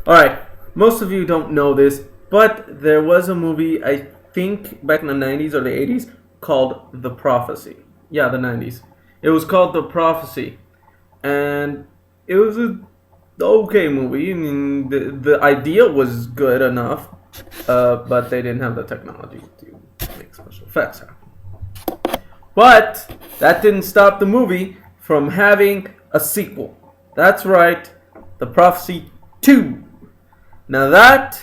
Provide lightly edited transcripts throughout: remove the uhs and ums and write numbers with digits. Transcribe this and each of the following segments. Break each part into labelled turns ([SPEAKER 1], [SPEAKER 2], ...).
[SPEAKER 1] All right. Most of you don't know this, but there was a movie, I think, back in the 90s or the 80s called The Prophecy. Yeah, the 90s. It was called The Prophecy. And it was a okay movie. I mean, the idea was good enough, but they didn't have the technology to make special effects happen. But that didn't stop the movie from having a sequel. That's right, The Prophecy 2. Now that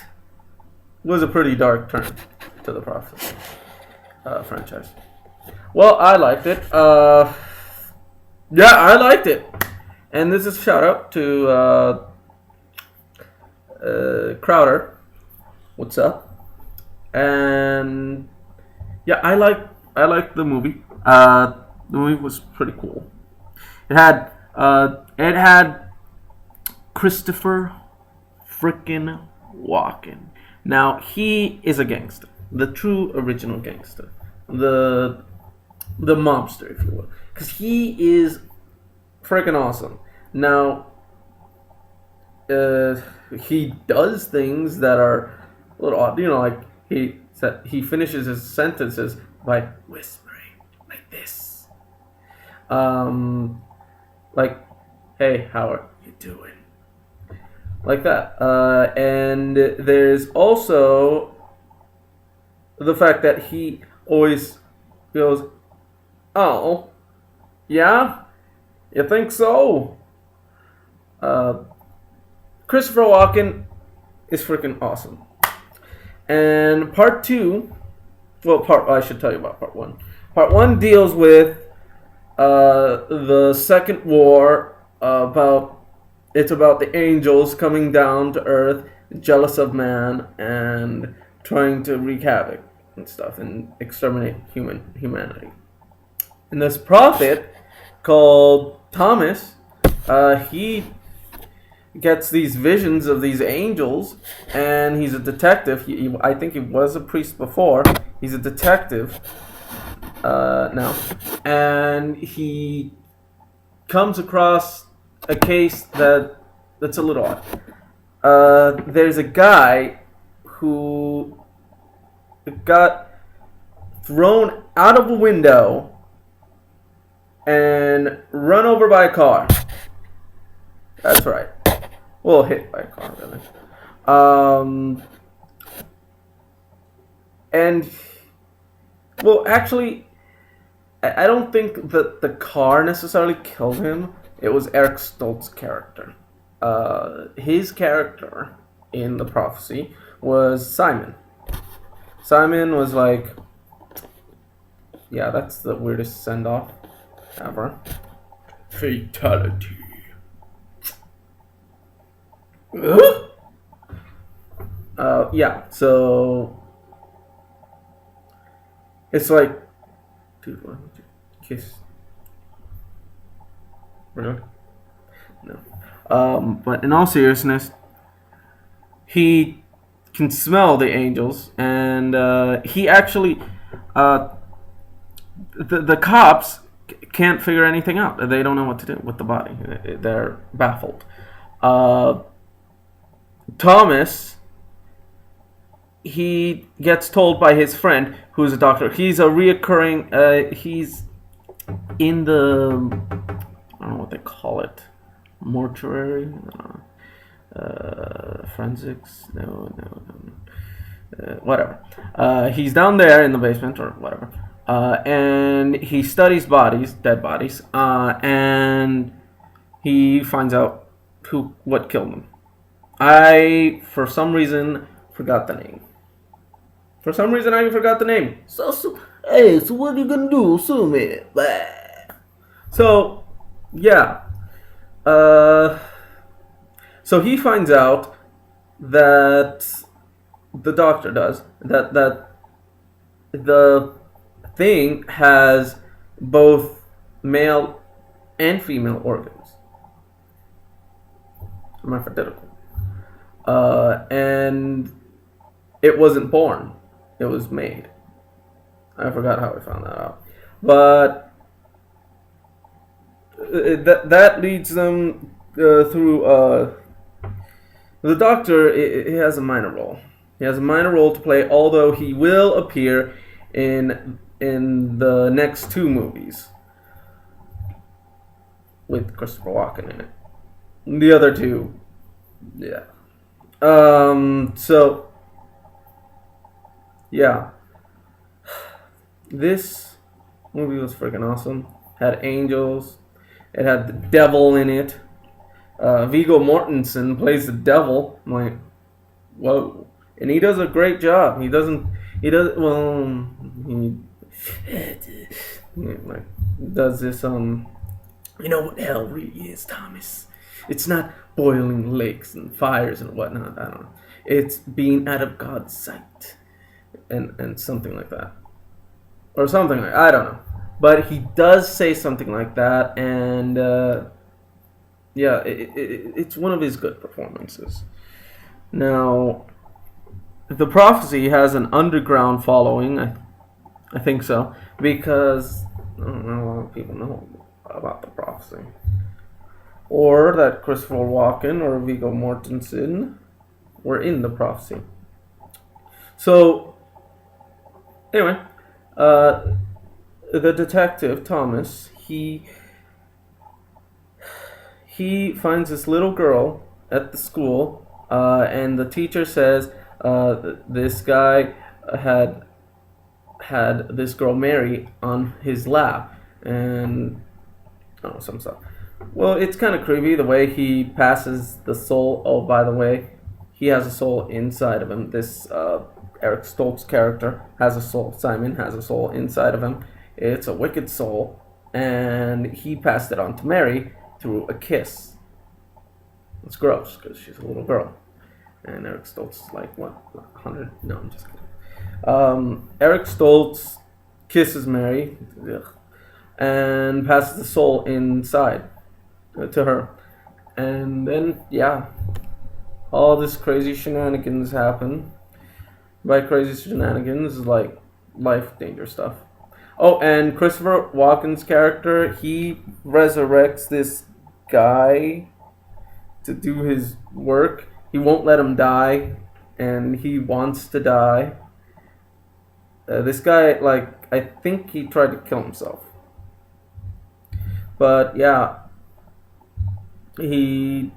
[SPEAKER 1] was a pretty dark turn to the Prophecy franchise. Well, I liked it. Yeah, I liked it. And this is a shout out to Crowder. What's up? And yeah, I like the movie. The movie was pretty cool. It had Christopher frickin' Walken. Now he is a gangster, the true original gangster, the mobster, if you will, because he is frickin' awesome. Now he does things that are a little odd, like he finishes his sentences by whispering like this, like, "Hey, how are you doing?" Like that. And there's also the fact that he always goes, "Oh, yeah, you think so?" Christopher Walken is freaking awesome. And part two, I should tell you about part one. Part one deals with the Second War. It's about the angels coming down to Earth, jealous of man, and trying to wreak havoc and stuff and exterminate humanity. And this prophet called Thomas, he gets these visions of these angels, and he's a detective. I think he was a priest before. He's a detective now, and he comes across a case that's a little odd. There's a guy who got thrown out of a window and run over by a car. That's right. Well, hit by a car, really. And, well, actually, I don't think that the car necessarily killed him. It was Eric Stoltz's character. His character in The Prophecy was Simon. Simon was like, yeah, that's the weirdest send-off ever. Fatality. Yeah, so it's like, dude, why would you kiss? Really? No. But in all seriousness, he can smell the angels, and he actually, the cops can't figure anything out. They don't know what to do with the body. They're baffled. Thomas, he gets told by his friend, who's a doctor. He's a reoccurring. He's in the, I don't know what they call it, mortuary, forensics. No. Whatever. He's down there in the basement or whatever, and he studies bodies, dead bodies, and he finds out what killed them. I, for some reason, forgot the name. So what are you gonna do? Sue me. So, yeah. So he finds out that the doctor does that the thing has both male and female organs. Hermaphroditical. And it wasn't born. It was made. I forgot how I found that out. But that leads them through The Doctor, he has a minor role. He has a minor role to play, although he will appear in the next 2 movies with Christopher Walken in it. The other 2, yeah. So yeah, this movie was freaking awesome. Had angels. It had the devil in it. Viggo Mortensen plays the devil. I'm like, whoa. And he does a great job. He does, he like, does this, you know what hell really is, Thomas? It's not boiling lakes and fires and whatnot, I don't know. It's being out of God's sight. And something like that. Or something like, I don't know. But he does say something like that, and yeah, it's one of his good performances. Now, The Prophecy has an underground following, I think so, because I don't know, a lot of people know about The Prophecy. Or that Christopher Walken or Viggo Mortensen were in The Prophecy. So, anyway, the detective, Thomas, he finds this little girl at the school, and the teacher says this guy had this girl Mary on his lap, and I don't know, some stuff. Well, it's kind of creepy the way he passes the soul. Oh, by the way, he has a soul inside of him. This Eric Stoltz character has a soul. Simon has a soul inside of him. It's a wicked soul, and he passed it on to Mary through a kiss. It's gross because she's a little girl, and Eric Stoltz is like what, 100? No, I'm just kidding. Eric Stoltz kisses Mary, and passes the soul inside to her, and then yeah, all this crazy shenanigans happen. By crazy shenanigans, like life danger stuff. Oh, and Christopher Walken's character, he resurrects this guy to do his work. He won't let him die, and he wants to die. This guy, like, I think he tried to kill himself. But yeah, he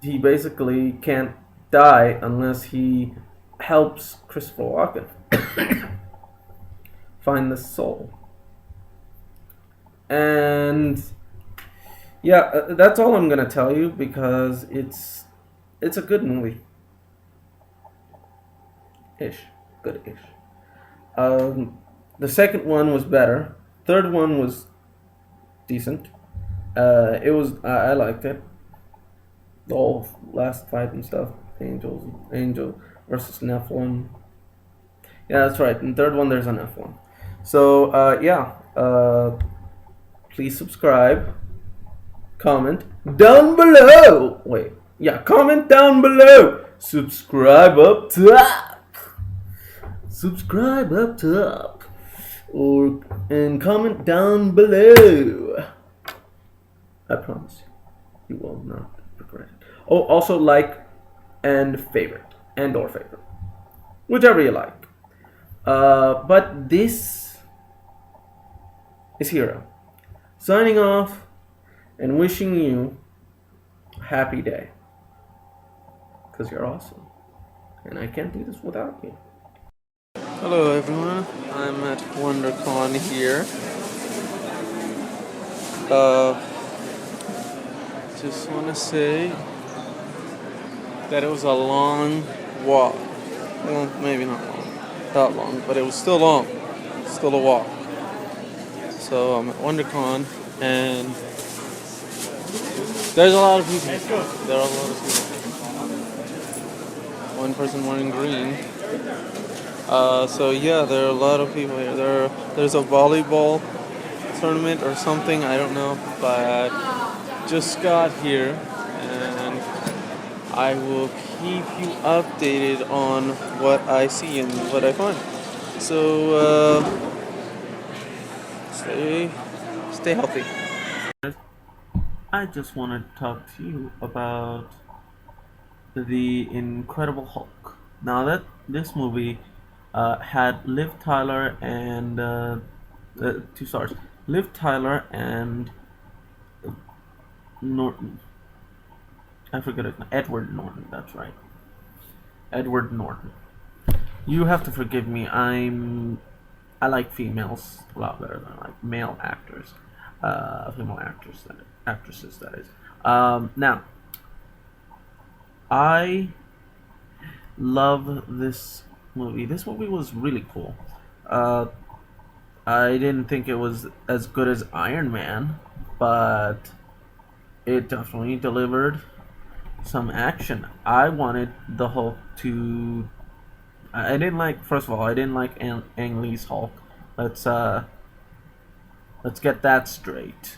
[SPEAKER 1] basically can't die unless he helps Christopher Walken find the soul. And yeah, that's all I'm gonna tell you because it's a good movie. Good-ish. The second one was better. Third one was decent. I liked it. The whole last fight and stuff. Angel versus Nephilim. Yeah, that's right. In the third one, there's a Nephilim. So, yeah. Please subscribe. Comment down below. Wait. Yeah, comment down below. Subscribe up top. Subscribe up top. And comment down below. I promise you will not regret it. Oh, also like and favorite. And or favorite. Whichever you like. But this is Hero. Signing off and wishing you a happy day. Because you're awesome. And I can't do this without you. Hello everyone. I'm at WonderCon here. Just want to say that it was a long walk. Well, maybe not long. That long, but it was still long. Still a walk. So I'm at WonderCon, and there's a lot of people. There are a lot of people. One person wearing green. So yeah, there are a lot of people here. There's a volleyball tournament or something, I don't know, but just got here, and I will keep you updated on what I see and what I find. So stay healthy. I just want to talk to you about The Incredible Hulk. Now that this movie had Liv Tyler and 2 stars. Liv Tyler and Norton. I forget it. Edward Norton. That's right. Edward Norton. You have to forgive me. I like females a lot better than I like male actors. Female actors that actresses that is. Now I love this movie. This movie was really cool. Uh, I didn't think it was as good as Iron Man, but it definitely delivered some action. I wanted the Hulk to. I didn't like. First of all, I didn't like Ang Lee's Hulk. Let's uh, let's get that straight,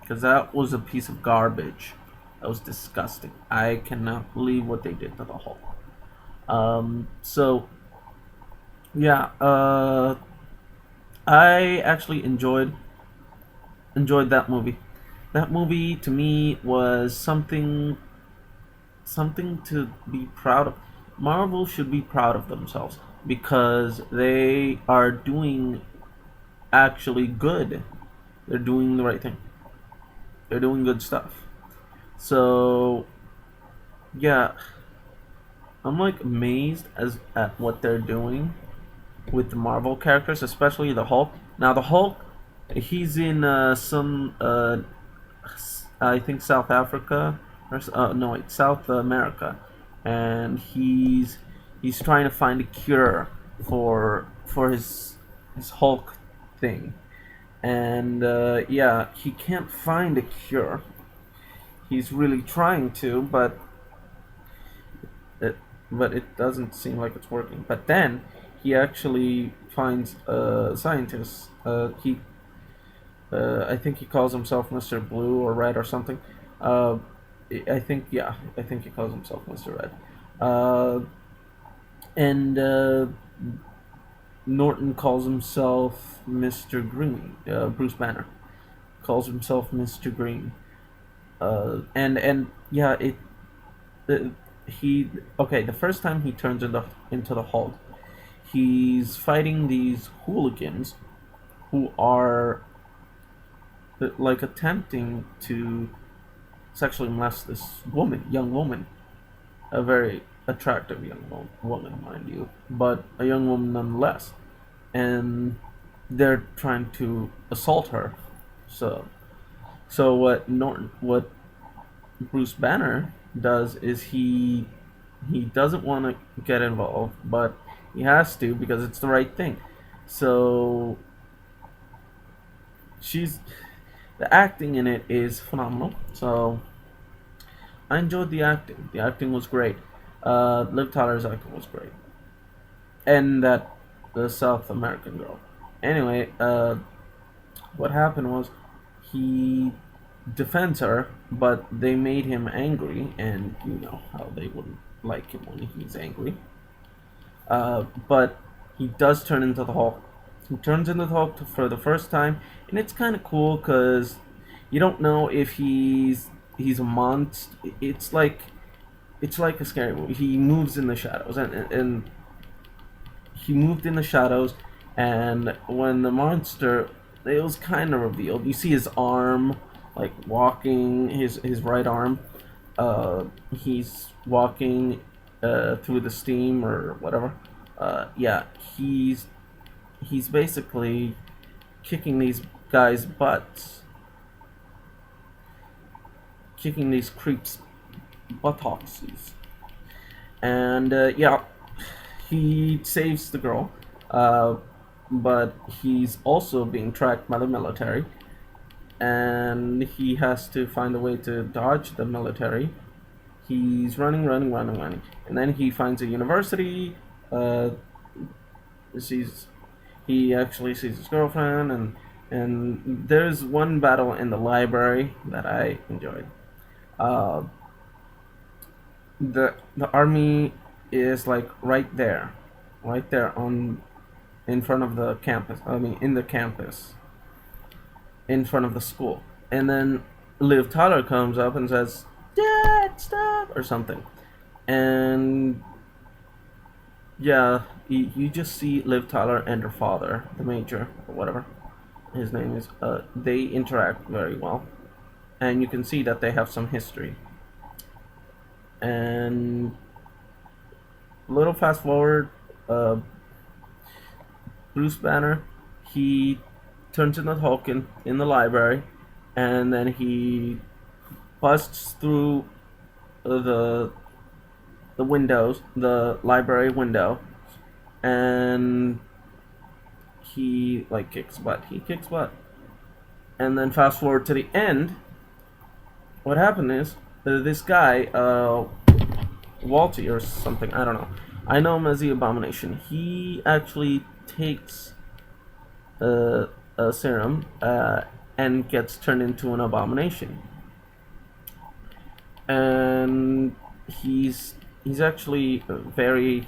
[SPEAKER 1] because that was a piece of garbage. That was disgusting. I cannot believe what they did to the Hulk. So yeah, I actually enjoyed that movie. That movie to me was something to be proud of. Marvel should be proud of themselves because they are doing actually good. They're doing the right thing. They're doing good stuff. So yeah, I'm like amazed as at what they're doing with the Marvel characters, especially the Hulk. Now the Hulk, he's in some I think South Africa or no wait South America, and he's trying to find a cure for his Hulk thing, and yeah, he can't find a cure. He's really trying to, it but it doesn't seem like it's working. But then he actually finds a scientist. He I think he calls himself Mr. Blue or Red or something. Uh, I think he calls himself Mr. Red. Uh, and Norton calls himself Mr. Green. Bruce Banner calls himself Mr. Green. And yeah, uh, he okay. The first time he turns into the Hulk, he's fighting these hooligans who are like attempting to sexually molest this young woman, a very attractive young woman, mind you, but a young woman nonetheless, and they're trying to assault her. So, what Bruce Banner does is he doesn't want to get involved, but he has to because it's the right thing. So she's the acting in it is phenomenal. So I enjoyed the acting. The acting was great. Liv Tyler's acting was great, and that the South American girl. Anyway, what happened was he defends her, but they made him angry, and you know how they wouldn't like him when he's angry. But he does turn into the Hulk. He turns into the Hulk for the first time, and it's kind of cool because you don't know if he's a monster. It's like a scary movie. He moves in the shadows, and he moved in the shadows, and when the monster, it was kind of revealed. You see his arm, like walking, his right arm. He's walking through the steam or whatever. Yeah, he's basically kicking these guys' butts, kicking these creeps' buttocks, and yeah, he saves the girl, uh, but he's also being tracked by the military, and he has to find a way to dodge the military. He's running, and then he finds a university. Sees he actually sees his girlfriend, and there's one battle in the library that I enjoyed. Uh, the army is like right there on in front of the campus. I mean, in the campus, in front of the school, and then Liv Tyler comes up and says, "Dad, stop!" or something. And yeah, you just see Liv Tyler and her father, the Major, or whatever his name is. They interact very well, and you can see that they have some history. And little fast forward, uh, Bruce Banner, he turns into Hulk in the library, and then he busts through the the windows, the library window, and he like kicks butt. He kicks butt. And then fast forward to the end. What happened is this guy, Walty or something, I don't know. I know him as the Abomination. He actually takes a serum and gets turned into an Abomination. And he's actually very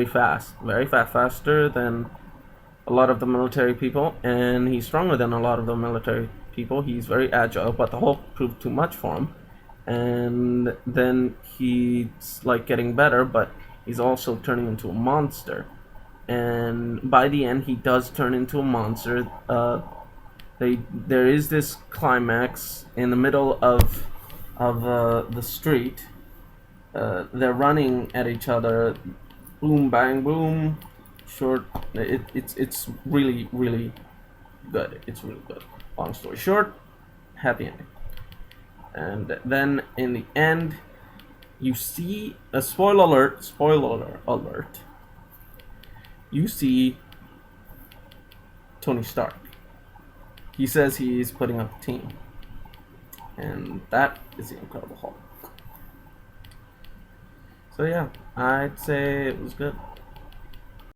[SPEAKER 1] fast, faster than a lot of the military people, and he's stronger than a lot of the military people. He's very agile, but the Hulk proved too much for him. And then he's like getting better, but he's also turning into a monster. And by the end, he does turn into a monster. There is this climax in the middle of the street. They're running at each other, boom bang boom. Short. It's really good. It's really good. Long story short, happy ending. And then in the end, you see a spoiler alert. Spoiler alert. You see Tony Stark. He says he's putting up a team, and that is the Incredible Hulk. So yeah, I'd say it was good.